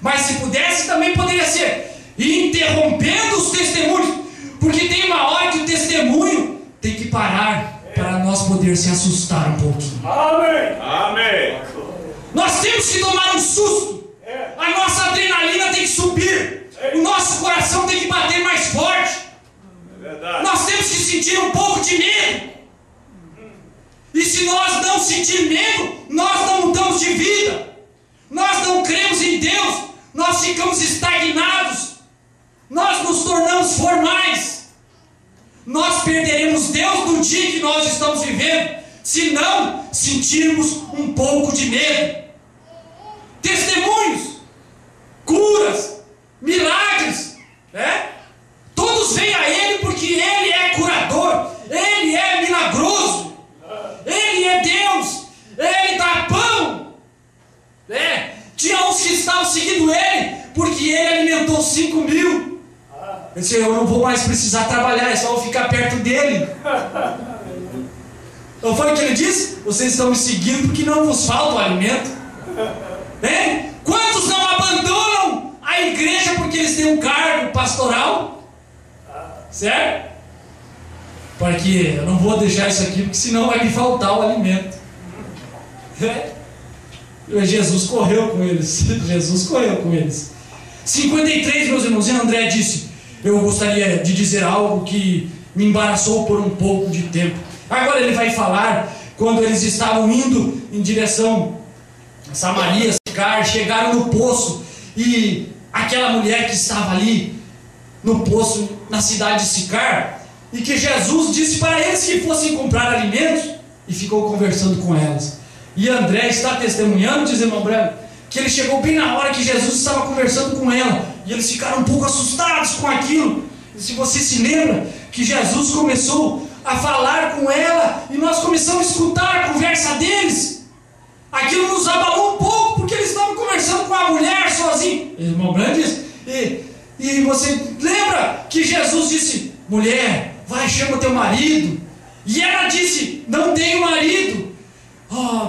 Mas se pudesse, também poderia ser interrompendo os testemunhos. Porque tem uma hora que o testemunho tem que parar para nós poder se assustar um pouquinho. Amém. Amém. Nós temos que tomar um susto. A nossa adrenalina tem que subir. O nosso coração tem que bater mais forte. É verdade. Nós temos que sentir um pouco de medo. E se nós não sentir medo, nós não mudamos de vida. Nós não cremos em Deus. Nós ficamos estagnados. Nós nos tornamos formais. Nós perderemos Deus no dia que nós estamos vivendo, se não sentirmos um pouco de medo. Testemunhos, curas, milagres, todos vêm a Ele porque Ele é curador, Ele é milagroso, Ele é Deus, Ele dá pão. Tinha uns que estavam seguindo Ele porque Ele alimentou 5.000. Eu disse, eu não vou mais precisar trabalhar, é só eu ficar perto dele. Não foi o que ele disse? Vocês estão me seguindo porque não vos falta o alimento. Quantos não abandonam a igreja porque eles têm um cargo pastoral? Certo? Porque eu não vou deixar isso aqui, porque senão vai me faltar o alimento. Jesus correu com eles. Jesus correu com eles. 53, meus irmãos, e André disse: eu gostaria de dizer algo que me embaraçou por um pouco de tempo. Agora ele vai falar quando eles estavam indo em direção a Samaria, Sicar, chegaram no poço, e aquela mulher que estava ali no poço, na cidade de Sicar, e que Jesus disse para eles que fossem comprar alimentos, e ficou conversando com elas. E André está testemunhando, diz irmão Branco, que ele chegou bem na hora que Jesus estava conversando com ela, e eles ficaram um pouco assustados com aquilo. E se você se lembra que Jesus começou a falar com ela, e nós começamos a escutar a conversa deles, aquilo nos abalou um pouco, porque eles estavam conversando com a mulher sozinho. Irmão Branco disse, e você lembra que Jesus disse: mulher, vai, chama teu marido. E ela disse: não tenho marido.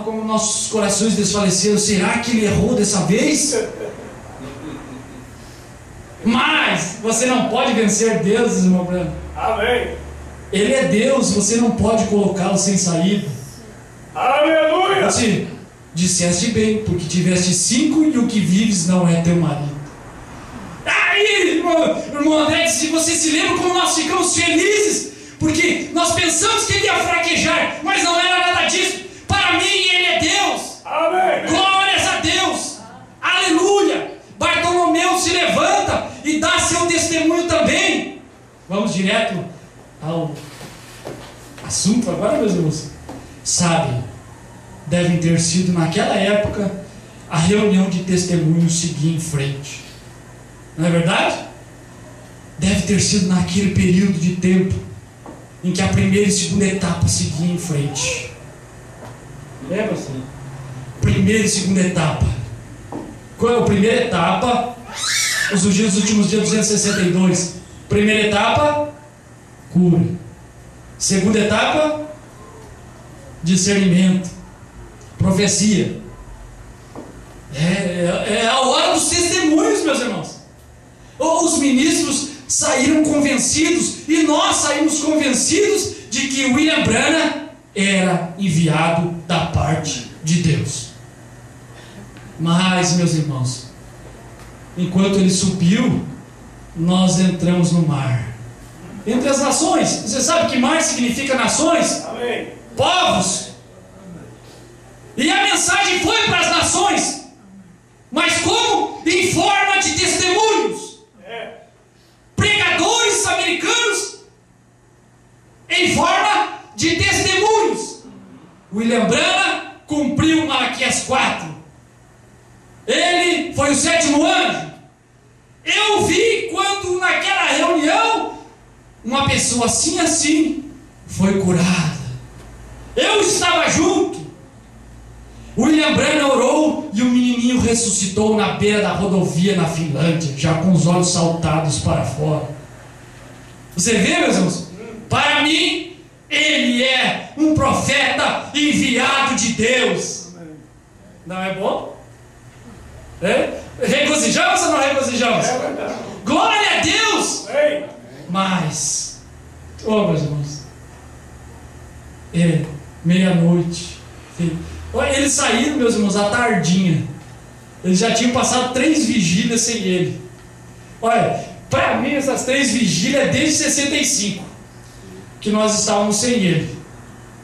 Como nossos corações desfaleceram. Será que ele errou dessa vez? Mas você não pode vencer Deus, irmão Branco. Amém. Ele é Deus, você não pode colocá-lo sem saída. Aleluia. Você disseste bem, porque tiveste 5 e o que vives não é teu marido. Aí, irmão André, se você se lembra como nós ficamos felizes, porque nós pensamos que ele ia fraquejar, mas não era nada disso. Para mim, ele é Deus. Amém. Glórias a Deus. Aleluia. Bartolomeu se levanta e dá seu testemunho também. Vamos direto ao assunto agora, meus irmãos. Sabe, devem ter sido naquela época a reunião de testemunhos seguir em frente. Não é verdade? Deve ter sido naquele período de tempo em que a primeira e segunda etapa seguiam em frente. Lembra assim? Primeira e segunda etapa. Qual é a primeira etapa? Os últimos dias 262. Primeira etapa, cura. Segunda etapa, discernimento, profecia. É a hora dos testemunhos, meus irmãos. Os ministros saíram convencidos, e nós saímos convencidos de que William Branham era enviado da parte de Deus. Mas, meus irmãos, enquanto ele subiu, nós entramos no mar, entre as nações. Você sabe que mar significa nações? Amém. Povos. E a mensagem foi para as nações, mas como? Em forma de testemunhos. Pregadores americanos em forma de testemunhos. William Branham cumpriu Malaquias 4. Ele foi o 7º anjo. Eu vi quando naquela reunião uma pessoa assim foi curada. Eu estava junto. William Branham orou e o menininho ressuscitou na beira da rodovia na Finlândia, já com os olhos saltados para fora. Você vê, meus irmãos? Para mim, ele é um profeta enviado de Deus. Não é bom? Regozijamos? estejamos. É verdade. Glória a Deus! Amém. Mas, meus irmãos, meia-noite. Eles saíram, meus irmãos, à tardinha. Eles já tinham passado 3 vigílias sem ele. Olha, para mim essas 3 vigílias é desde 65 que nós estávamos sem ele.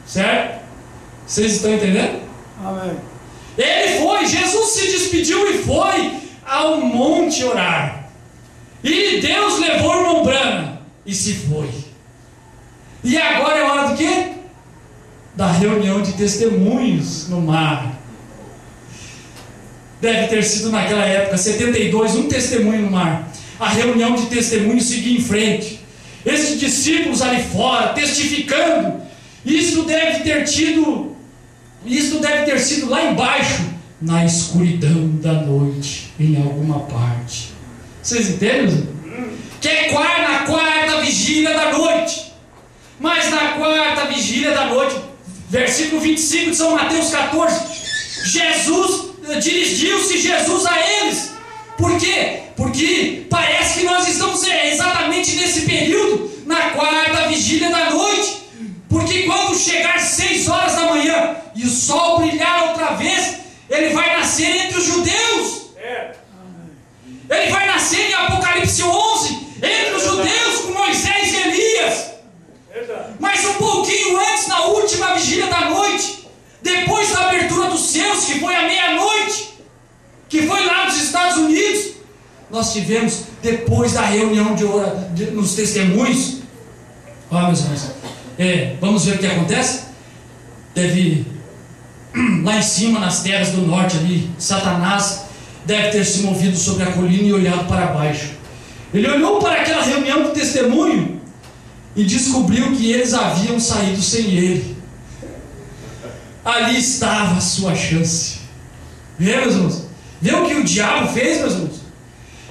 Certo? Vocês estão entendendo? Amém. Ele foi, Jesus se despediu e foi ao monte orar. E Deus levou o irmão Branham e se foi. E agora é hora do quê? Da reunião de testemunhos no mar. Deve ter sido naquela época, 72, um testemunho no mar. A reunião de testemunhos seguia em frente. Esses discípulos ali fora, testificando. Isso deve ter sido lá embaixo, na escuridão da noite, em alguma parte. Vocês entendem? Que é na quarta vigília da noite. Mas na quarta vigília da noite, versículo 25 de São Mateus 14, dirigiu-se Jesus a eles. Por quê? Porque parece que nós estamos exatamente nesse período, na quarta vigília da noite. Porque quando chegar 6 horas da manhã e o sol brilhar outra vez, ele vai nascer entre os judeus. Ele vai nascer em Apocalipse 11, entre os judeus, com Moisés e Elias. Mas um pouquinho antes, na última vigília da noite, depois da abertura dos céus, que foi à meia-noite, que foi lá nos Estados Unidos, nós tivemos, depois da reunião nos testemunhos, meus irmãos, vamos ver o que acontece. Lá em cima, nas terras do norte ali, Satanás deve ter se movido sobre a colina e olhado para baixo. Ele olhou para aquela reunião de testemunho e descobriu que eles haviam saído sem ele. Ali estava a sua chance. Vê, meus irmãos? Vê o que o diabo fez, meus irmãos?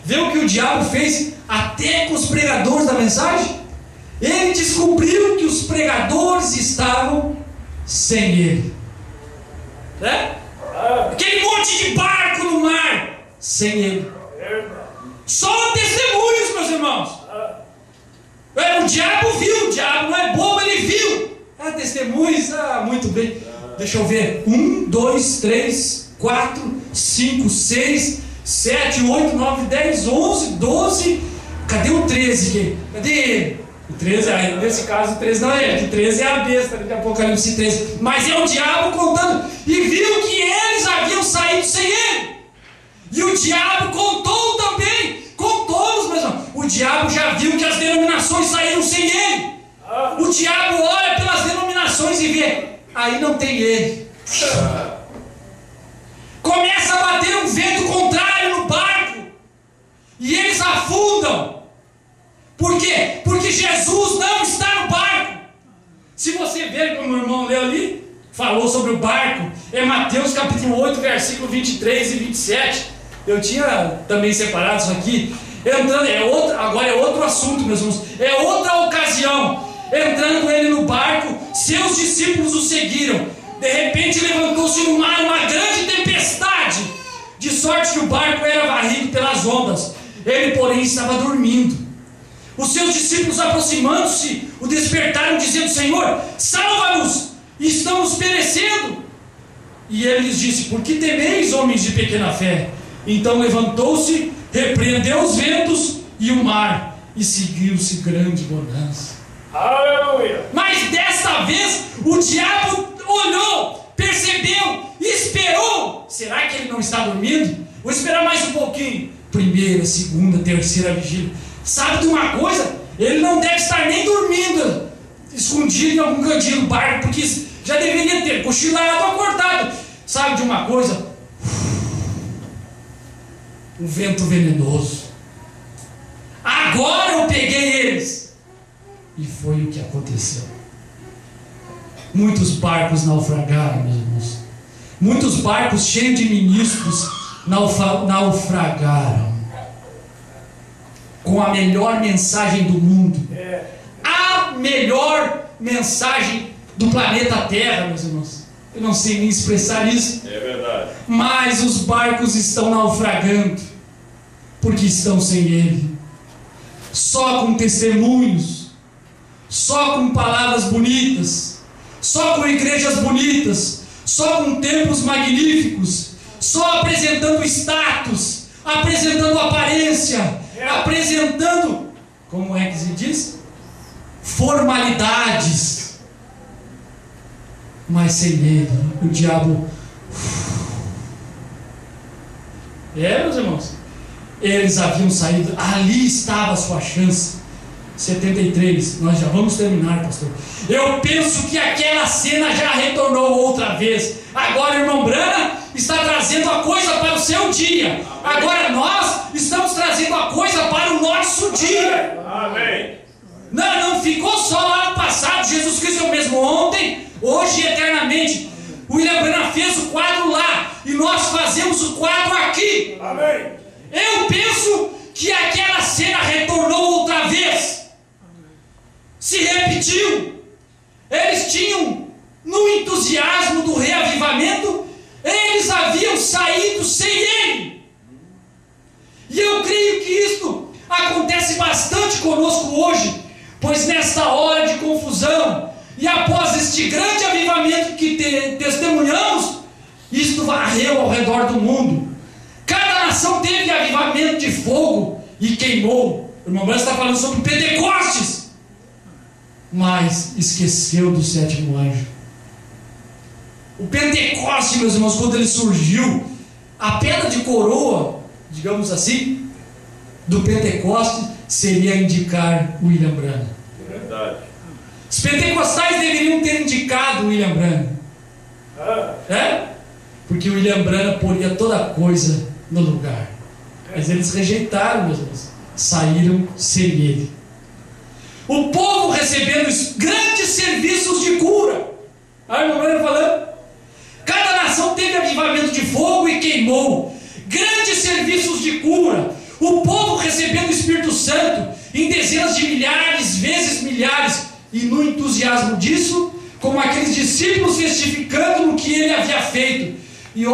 Vê o que o diabo fez até com os pregadores da mensagem? Ele descobriu que os pregadores estavam sem ele. Aquele monte de barco no mar, sem ele. Só testemunhos, meus irmãos. O diabo viu, o diabo não é bobo, ele viu. Testemunhos, muito bem. Deixa eu ver. 1, 2, 3, 4, 5, 6, 7, 8, 9, 10, 11, 12. Cadê o 13 aqui? Cadê ele? O 13, nesse caso o 13 não é ele, o 13 é a besta de Apocalipse 13. Mas é o diabo contando. E viu que eles haviam saído sem ele. E o diabo contou também. Contou-nos, meus irmãos. O diabo já viu que as denominações saíram sem ele. O diabo olha pelas denominações e vê. Aí não tem ele. Começa a bater um vento contrário no barco. E eles afundam. Por quê? Porque Jesus não está no barco. Se você ver como o irmão leu ali, falou sobre o barco, é Mateus capítulo 8, versículo 23 e 27. Eu tinha também separado isso aqui. Agora é outro assunto, meus irmãos. É outra ocasião. Entrando ele no barco, seus discípulos o seguiram. De repente levantou-se no mar uma grande tempestade, de sorte que o barco era varrido pelas ondas. Ele, porém, estava dormindo. Os seus discípulos, aproximando-se, o despertaram, dizendo: Senhor, salva-nos, estamos perecendo. E ele lhes disse: por que temeis, homens de pequena fé? Então levantou-se, repreendeu os ventos e o mar, e seguiu-se grande bonança. Aleluia! Mas desta vez o diabo olhou, percebeu, esperou. Será que ele não está dormindo? Vou esperar mais um pouquinho. Primeira, segunda, terceira vigília. Sabe de uma coisa? Ele não deve estar nem dormindo, escondido em algum cantinho do barco, porque já deveria ter cochilado, acordado. Sabe de uma coisa? Um vento venenoso. Agora eu peguei eles. E foi o que aconteceu. Muitos barcos naufragaram, meus irmãos. Muitos barcos cheios de ministros naufragaram. Com a melhor mensagem do mundo. A melhor mensagem do planeta Terra, meus irmãos. Eu não sei nem expressar isso. É verdade. Mas os barcos estão naufragando. Porque porque estão sem Ele. Só com testemunhos, só com palavras bonitas, só com igrejas bonitas, só com templos magníficos, só apresentando status, apresentando aparência, apresentando, como é que se diz? Formalidades. Mas sem Ele, o diabo... Meus irmãos, eles haviam saído, ali estava a sua chance. 73, nós já vamos terminar, pastor. Eu penso que aquela cena já retornou outra vez. Agora o irmão Brana está trazendo a coisa para o seu dia. Agora nós estamos trazendo a coisa para o nosso dia. Amém. Não ficou só lá no passado. Jesus Cristo é o mesmo ontem, hoje e eternamente. O William Branham fez o quadro lá e nós fazemos o quadro aqui. Amém. Eu penso que aquela cena retornou outra vez. Se repetiu. Eles tinham, no entusiasmo do reavivamento, eles haviam saído sem Ele. E eu creio que isto acontece bastante conosco hoje, pois nesta hora de confusão, e após este grande avivamento que testemunhamos, isto varreu ao redor do mundo. Cada nação teve avivamento de fogo e queimou. O irmão Branham está falando sobre Pentecostes, mas esqueceu do sétimo anjo. O Pentecoste, meus irmãos, quando ele surgiu, a pedra de coroa, digamos assim, do Pentecoste seria indicar William Branham. Verdade. Os pentecostais deveriam ter indicado William Branham. Porque o William Branham poria toda coisa no lugar. Mas eles rejeitaram, meus irmãos. Saíram sem ele. O povo recebendo grandes serviços de cura. Aí o irmão Branham falando. Cada nação teve avivamento de fogo e queimou. Grandes serviços de cura. O povo recebendo o Espírito Santo em dezenas de milhares, vezes milhares. E no entusiasmo disso, como aqueles discípulos testificando no que ele havia feito. E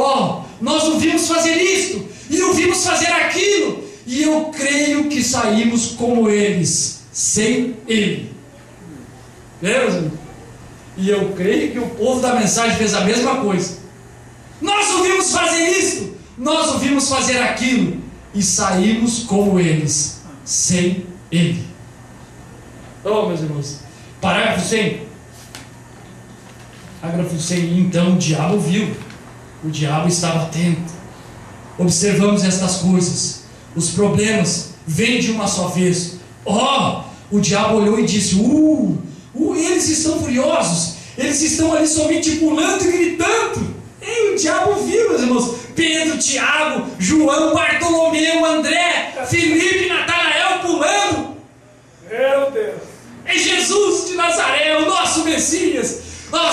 nós o vimos fazer isto, e o vimos fazer aquilo. E eu creio que saímos como eles, sem ele. Mesmo? E eu creio que o povo da mensagem fez a mesma coisa. Nós o vimos fazer isto, nós o vimos fazer aquilo. E saímos como eles, sem ele. Meus irmãos. Parágrafo 100. Parágrafo 100. Então o diabo viu. O diabo estava atento. Observamos estas coisas. Os problemas vêm de uma só vez. O diabo olhou e disse: eles estão furiosos. Eles estão ali somente pulando e gritando. E o diabo viu, meus irmãos. Pedro, Tiago, João, Bartolomeu, André, Filipe, Natanael pulando. Meu Deus. É Jesus de Nazaré, o nosso Messias.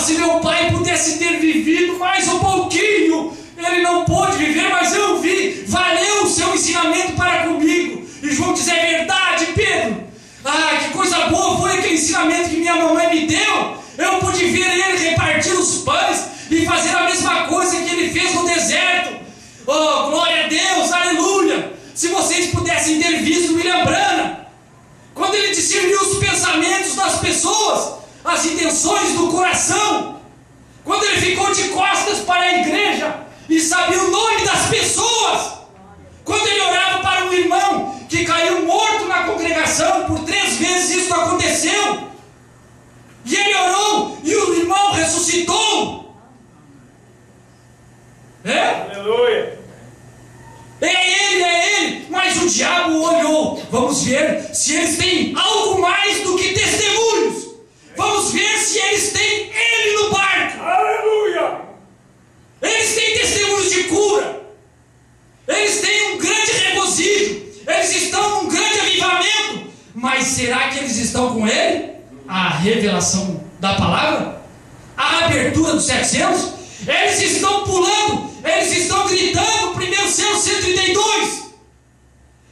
Se meu pai pudesse ter vivido mais um pouquinho, ele não pôde viver, mas eu vi. Valeu o seu ensinamento para comigo. E João diz: é verdade, Pedro. Que coisa boa foi aquele ensinamento que minha mamãe me deu. Eu pude ver ele repartir os pães e fazer a mesma coisa que ele fez no deserto. Glória a Deus, aleluia. Se vocês pudessem ter visto William Branham, quando ele discerniu os pensamentos das pessoas, as intenções do coração, quando ele ficou de costas para a igreja e sabia o nome das pessoas, quando ele orava para um irmão que caiu morto na congregação, por 3 vezes isso aconteceu, e ele orou e o irmão ressuscitou. Aleluia. É ele, mas o diabo olhou. Vamos ver se eles têm algo mais do que testemunhos. Vamos ver se eles têm ele no barco. Aleluia. Eles têm testemunhos de cura. Eles têm um grande regozijo. Eles estão num grande avivamento. Mas será que eles estão com ele? A revelação da palavra? A abertura dos 700? Eles estão pulando. Eles estão gritando. 1 Céu 132.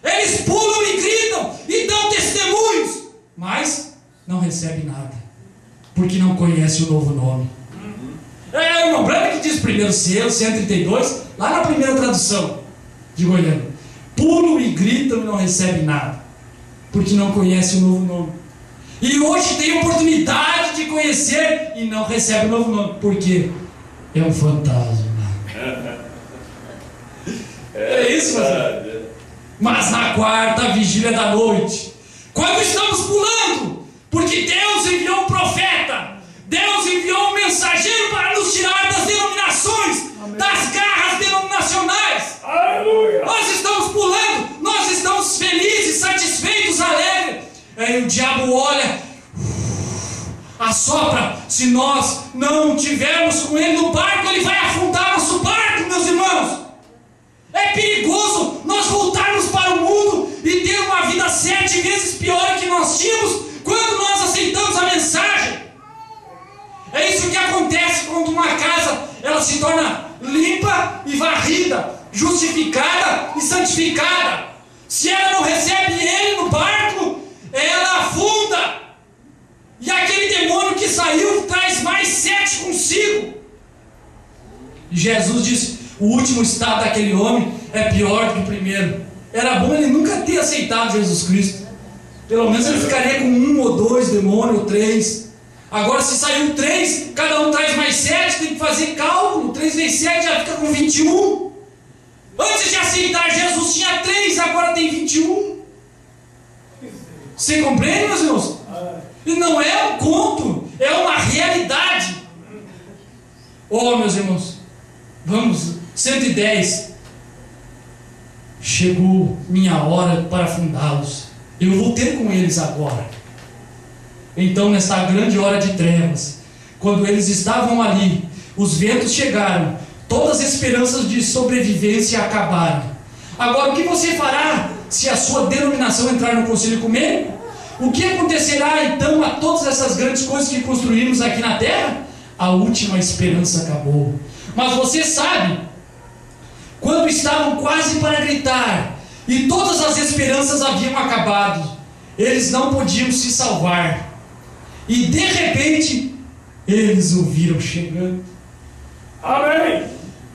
Eles pulam e gritam e dão testemunhos, mas não recebem nada, porque não conhecem o novo nome. O irmão Branham que diz 1 Céu 132, lá na primeira tradução de Goiânia. pulam e gritam e não recebem nada, porque não conhecem o novo nome. E hoje tem oportunidade de conhecer e não recebe o novo nome, porque é um fantasma. É isso, mas na quarta vigília da noite, quando estamos pulando, porque Deus enviou um profeta, Deus enviou um mensageiro para nos tirar das denominações, das garras denominacionais. Aleluia. Nós estamos pulando, nós estamos felizes, satisfeitos, alegres. Aí o diabo olha, assopra. Se nós não tivermos com ele no barco, ele vai afundar nosso barco, meus irmãos. É perigoso nós voltarmos para o mundo e ter uma vida 7 vezes pior que nós tínhamos quando nós aceitamos a mensagem. É isso que acontece quando uma casa ela se torna limpa e varrida, justificada e santificada. Se ela não recebe ele no barco, ela afunda. E aquele demônio que saiu traz mais 7 consigo. Jesus disse: o último estado daquele homem é pior do que o primeiro. Era bom ele nunca ter aceitado Jesus Cristo. Pelo menos ele ficaria com 1 ou 2 demônios, ou 3. Agora, se saiu 3, cada um traz mais 7, tem que fazer cálculo. 3 vezes 7 já fica com 21. Antes de aceitar Jesus tinha 3, agora tem 21. Você compreende, meus irmãos? E não é um conto, é uma realidade. Oh, meus irmãos, vamos, 110. Chegou minha hora para fundá-los. Eu vou ter com eles agora. Então, nesta grande hora de trevas, quando eles estavam ali, os ventos chegaram, todas as esperanças de sobrevivência acabaram. Agora, o que você fará se a sua denominação entrar no conselho ecumênico? O que acontecerá então a todas essas grandes coisas que construímos aqui na terra? A última esperança acabou. Mas você sabe, quando estavam quase para gritar e todas as esperanças haviam acabado, eles não podiam se salvar. E de repente, eles o viram chegando. Amém.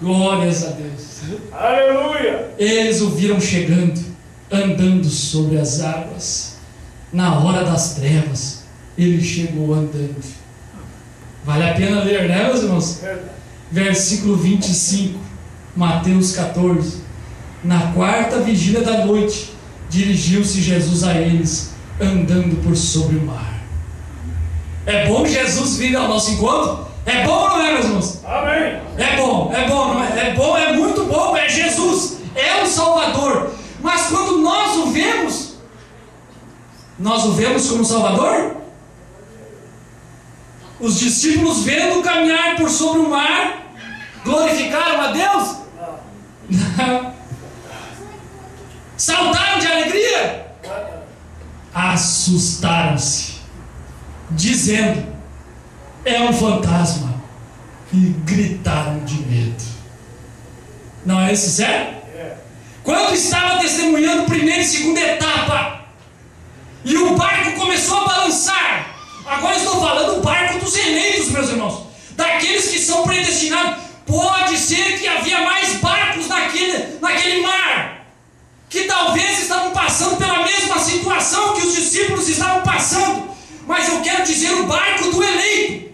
Glórias a Deus. Aleluia. Eles o viram chegando, andando sobre as águas. Na hora das trevas, ele chegou andando. Vale a pena ler, né, meus irmãos? Versículo 25, Mateus 14. Na quarta vigília da noite, dirigiu-se Jesus a eles, andando por sobre o mar. É bom Jesus vir ao nosso encontro? É bom ou não é, meus irmãos? Amém. É bom, não é? É bom, é muito bom, é Jesus, é o Salvador. Mas quando nós o vemos como Salvador? Os discípulos vendo caminhar por sobre o mar, glorificaram a Deus? Não. Saltaram de alegria? Assustaram-se, dizendo: é um fantasma, e gritaram de medo. Não é isso, sério? Quando estava testemunhando primeira e segunda etapa, e o barco começou a balançar, agora estou falando do barco dos eleitos, meus irmãos, daqueles que são predestinados. Pode ser que havia mais barcos naquele mar, que talvez estavam passando pela mesma situação que os discípulos estavam passando, mas eu quero dizer o barco do eleito.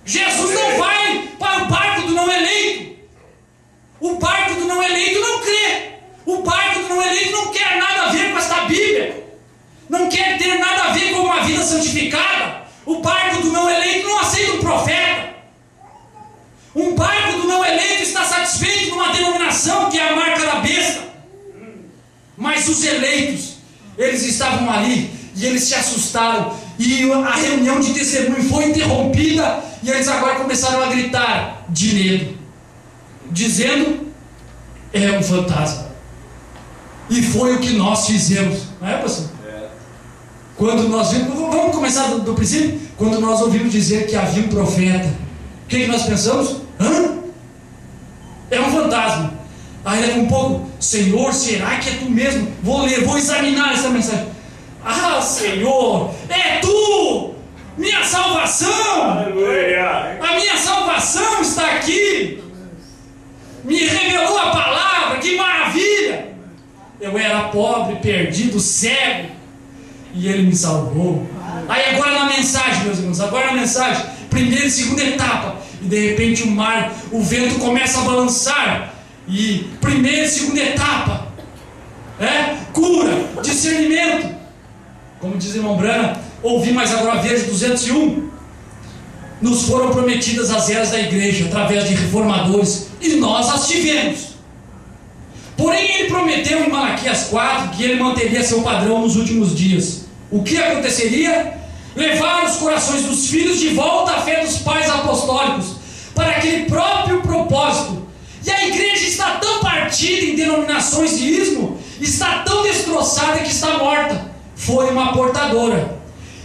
Jesus não vai para o barco do não eleito. O barco do não eleito não crê. O barco do não eleito não quer nada a ver com esta Bíblia, não quer ter nada a ver com uma vida santificada. O barco do não eleito não aceita um profeta. Um barco do não eleito está satisfeito numa denominação que é a marca da besta. Mas os eleitos, eles estavam ali e eles se assustaram, e a reunião de testemunho foi interrompida, e eles agora começaram a gritar de medo, dizendo: é um fantasma. E foi o que nós fizemos, não é, pastor? Quando nós vimos, vamos começar do princípio. Quando nós ouvimos dizer que havia um profeta, o que nós pensamos? É um fantasma. Aí daqui um pouco: Senhor, será que é tu mesmo? Vou ler, vou examinar essa mensagem. Ah, Senhor, é tu, minha salvação. Aleluia. A minha salvação está aqui. Me revelou a palavra, que maravilha. Eu era pobre, perdido, cego, e Ele me salvou. Aí agora na mensagem, meus irmãos, agora na mensagem, primeira e segunda etapa, e de repente o vento começa a balançar, e primeira e segunda etapa, cura, discernimento, como diz o irmão Brana, ouvi, mas agora vejo 201, nos foram prometidas as eras da igreja, através de reformadores, e nós as tivemos. Porém ele prometeu em Malaquias 4, que ele manteria seu padrão nos últimos dias. O que aconteceria? Levar os corações dos filhos de volta à fé dos pais apostólicos, para aquele próprio propósito. E a igreja está tão partida em denominações de ismo, está tão destroçada que está morta. Foi uma portadora.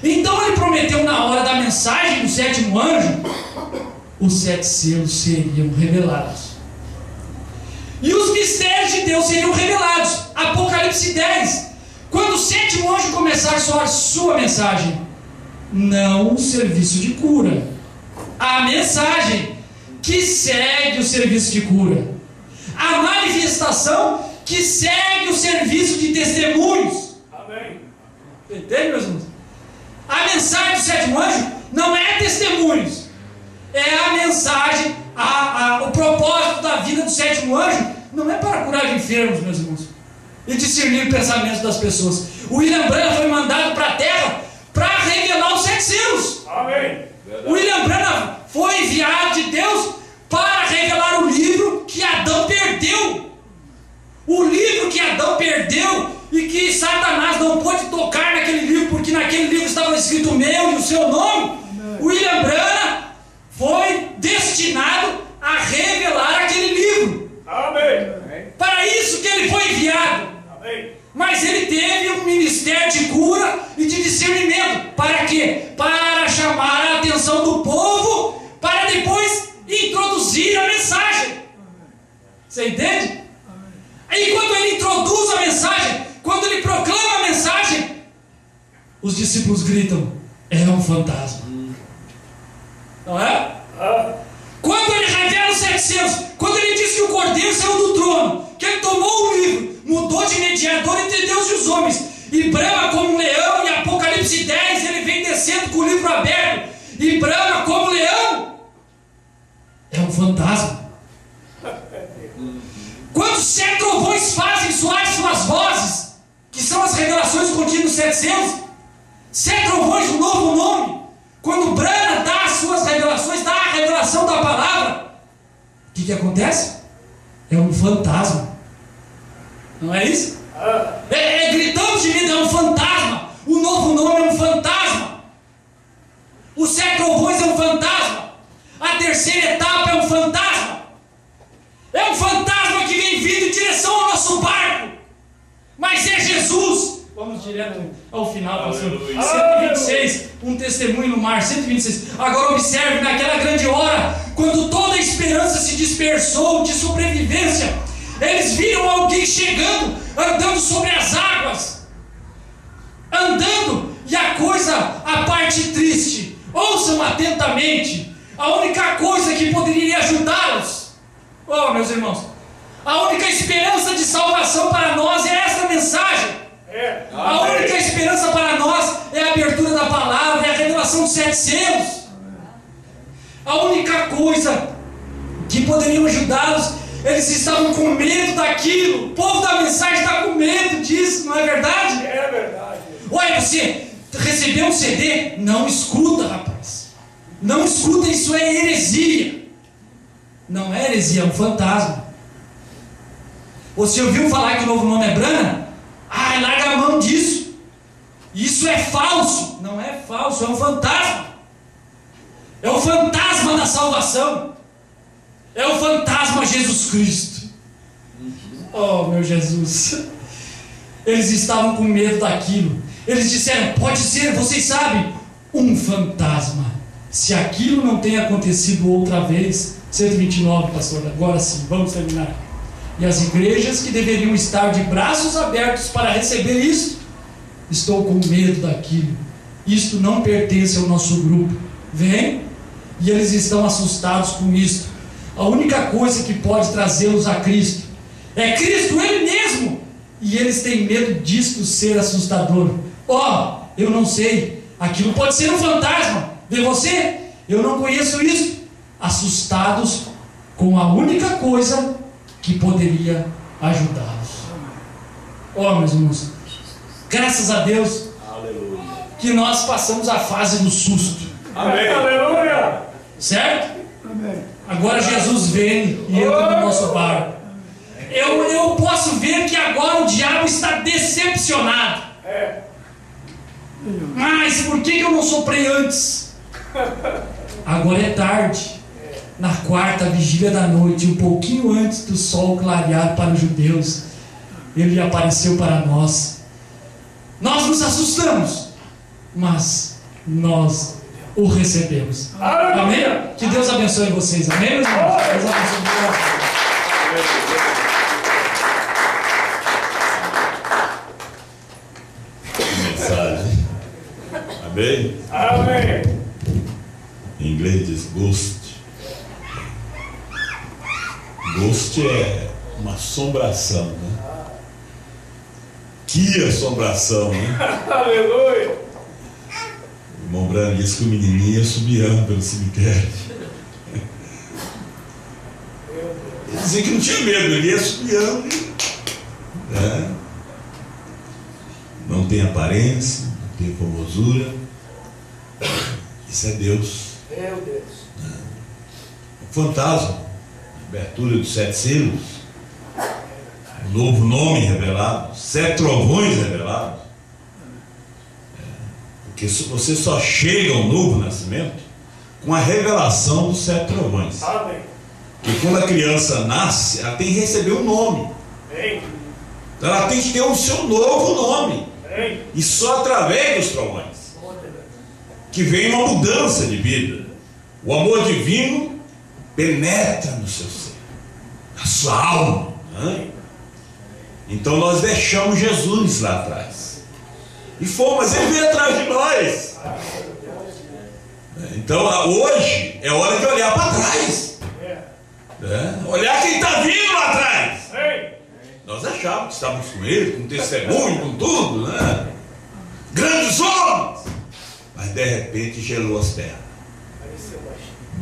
Então ele prometeu na hora da mensagem do sétimo anjo, os 7 selos seriam revelados. E os mistérios de Deus seriam revelados. Apocalipse 10. Quando o sétimo anjo começar a sua mensagem, não o serviço de cura, a mensagem que segue o serviço de cura, a manifestação que segue o serviço de testemunhos. Amém. Entende, meus irmãos? A mensagem do sétimo anjo não é testemunhos, é a mensagem, o propósito da vida do sétimo anjo não é para curar enfermos, meus irmãos, e discernir pensamentos das pessoas. O William Branham foi mandado para a terra para revelar os 7 selos. Amém. O William Branham foi enviado de Deus para revelar o livro que Adão perdeu. O livro que Adão perdeu e que Satanás não pôde tocar naquele livro, porque naquele livro estava escrito o meu e o seu nome. O William Branham foi destinado a revelar aquele livro. Amém. Para isso que ele foi enviado. Amém. Mas ele teve um ministério de cura e de discernimento. Para quê? Para chamar a atenção do povo, para depois introduzir a mensagem. Você entende? Aí quando ele introduz a mensagem, quando ele proclama a mensagem, os discípulos gritam: é um fantasma. Não é? Quando ele revela os 7 selos, quando ele diz que o cordeiro saiu do trono, que ele tomou o livro, mudou de mediador entre Deus e os homens, e brama como um leão, e Apocalipse 10, ele vem descendo com o livro aberto, e brama como um leão, é um fantasma. Quando os 7 trovões fazem soar suas vozes, que são as revelações contidas nos 7 selos, 7 trovões, um novo nome. Quando Brana dá as suas revelações, dá a revelação da palavra, o que acontece? É um fantasma. Não é isso? Gritamos de medo, é um fantasma. O novo nome é um fantasma. Os 7 trovões é um fantasma. A terceira etapa é um fantasma. É um fantasma que vem vindo em direção ao nosso barco. Mas é Jesus. Vamos direto ao final, pastor. 126, um testemunho no mar. 126. Agora observe, naquela grande hora, quando toda a esperança se dispersou de sobrevivência, eles viram alguém chegando, andando sobre as águas, andando, e a parte triste, ouçam atentamente, a única coisa que poderia ajudá-los, meus irmãos, a única esperança de salvação para nós é esta mensagem. A única esperança para nós é a abertura da palavra, é a revelação dos 7 selos. A única coisa que poderiam ajudá-los, eles estavam com medo daquilo. O povo da mensagem está com medo disso, não é verdade? É verdade. Olha, você recebeu um CD? Não escuta, rapaz. Não escuta, isso é heresia. Não é heresia, é um fantasma. Você ouviu falar que o novo nome é Brana? Larga a mão disso. Isso é falso. Não é falso, é um fantasma. É o fantasma da salvação. É o fantasma Jesus Cristo. Oh, meu Jesus. Eles estavam com medo daquilo. Eles disseram: pode ser, vocês sabem, um fantasma. Se aquilo não tem acontecido outra vez. 129, pastor, agora sim, vamos terminar. E as igrejas que deveriam estar de braços abertos para receber isso, estou com medo daquilo. Isto não pertence ao nosso grupo. Vem? E eles estão assustados com isto. A única coisa que pode trazê-los a Cristo é Cristo Ele mesmo. e eles têm medo disto ser assustador. Eu não sei, aquilo pode ser um fantasma. Vê você? Eu não conheço isso. Assustados com a única coisa que poderia ajudá-los. Meus irmãos, graças a Deus, Aleluia. que nós passamos a fase do susto. Amém. Aleluia. Certo? Agora Jesus vem e entra no nosso barco. Eu posso ver que agora o diabo está decepcionado. Mas por que eu não soprei antes? Agora é tarde. Na quarta vigília da noite, um pouquinho antes do sol clarear para os judeus, ele apareceu para nós. Nós nos assustamos, mas nós o recebemos. Amém? Que Deus abençoe vocês. Amém, meus irmãos? Deus abençoe. Mensagem. Amém? Amém. Em inglês diz ghost. Ghost é uma assombração, né? Que assombração, né? Aleluia. O irmão Branco disse que o menininho ia subiando pelo cemitério. Ele dizia que não tinha medo, ele ia subiando, né? Não tem aparência, não tem formosura. Isso é Deus. Meu Deus. O fantasma, a abertura dos 7 selos, o novo nome revelado, 7 trovões revelados. Porque você só chega ao novo nascimento com a revelação dos 7 trovões. Amém. Porque quando a criança nasce, ela tem que receber um nome. Amém. Então ela tem que ter o seu novo nome. Amém. E só através dos trovões que vem uma mudança de vida. O amor divino penetra no seu ser, na sua alma, né? Então nós deixamos Jesus lá atrás e fomos, mas ele veio atrás de nós. Então hoje é hora de olhar para trás, né? Olhar quem está vindo lá atrás. Nós achávamos que estávamos com ele, com testemunho, com tudo, né? Grandes homens. Mas de repente gelou as terras.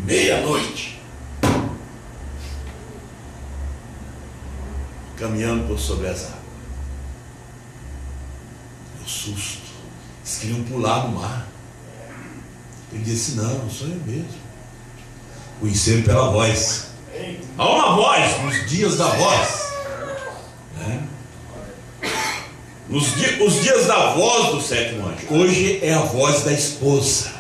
Meia-noite. Caminhando por sobre as águas. O susto. Eles queriam pular no mar. Ele disse: não, sou eu mesmo. Conheceram pela voz. Há uma voz nos dias da voz, né? Os dias da voz do 7º anjo. Hoje é a voz da esposa.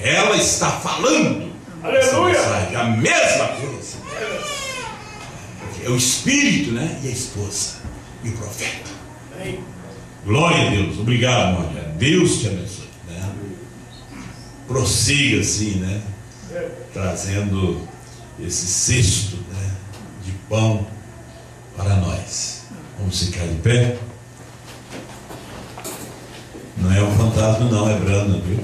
Ela está falando. Aleluia. Essa mensagem, a mesma coisa. É o Espírito, né? E a esposa. E o profeta. Glória a Deus. Obrigado, irmão. Deus te abençoe, né? Prossiga assim, né? Trazendo esse cesto, né, de pão para nós. Vamos ficar de pé. Não é um fantasma, não, é Brandon, viu?